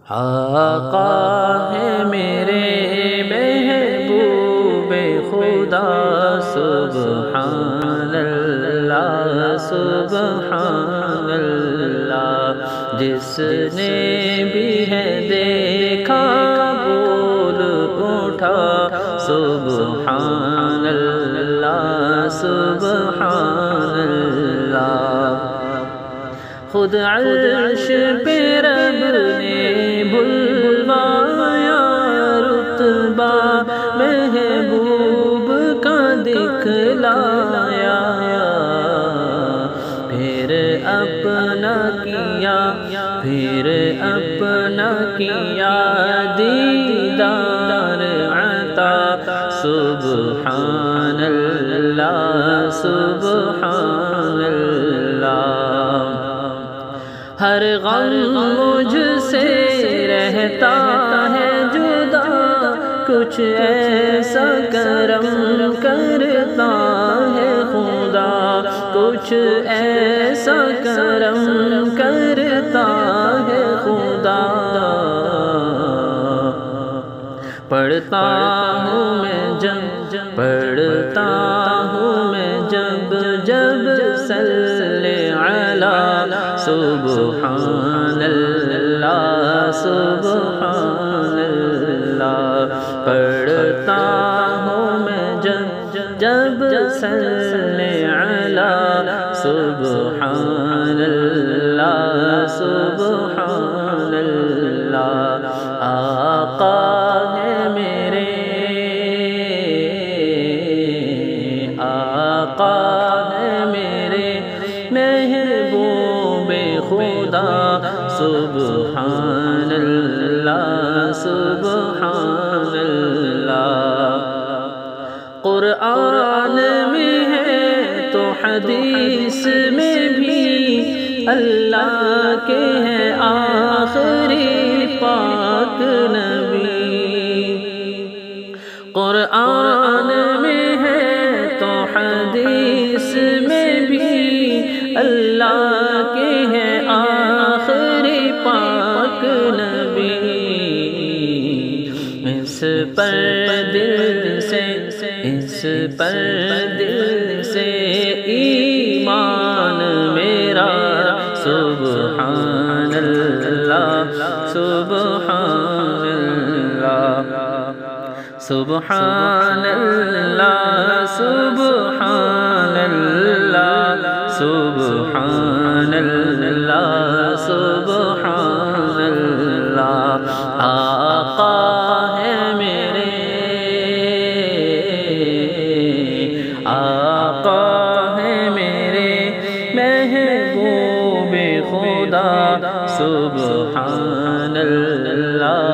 آقا ہے میرے محبوب خدا، سبحان اللہ سبحان اللہ، جس نے بھی ہے دیکھا بول اٹھا، سبحان اللہ سبحان اللہ۔ خود عرش پہ رب نے بلوایا رتبہ محبوب کا دکھلایا، پھر اپنا کیا دیدار عطا، سبحان اللہ سبحان اللہ۔ ہر غم مجھ سے رہتا ہے جدا، کچھ ایسا کرم کرتا ہے خدا، کچھ ایسا کرم کرتا ہے خدا۔ پڑھتا ہوں میں پڑھتا ہوں میں جب صلی علی سبحان اللہ سبحان اللہ۔ پڑھتا ہوں میں جب صلی علی سبحان اللہ سبحان اللہ۔ آقا ہے میرے آقا ہے میرے محبوب خدا، سبحان اللہ سبحان اللہ۔ قرآن میں ہے تو حدیث میں بھی، اللہ کے ہیں آخری پاک نبی۔ قرآن میں ہے تو حدیث میں بھی، اللہ کے ہیں آخری پاک نبی۔ اس پر دل سے ایمان میرا، سبحان اللہ سبحان اللہ سبحان اللہ سبحان اللہ سبحان اللہ سبحان اللہ۔ آقا ہے میرے آقا ہے میرے محبوب خدا، سبحان اللہ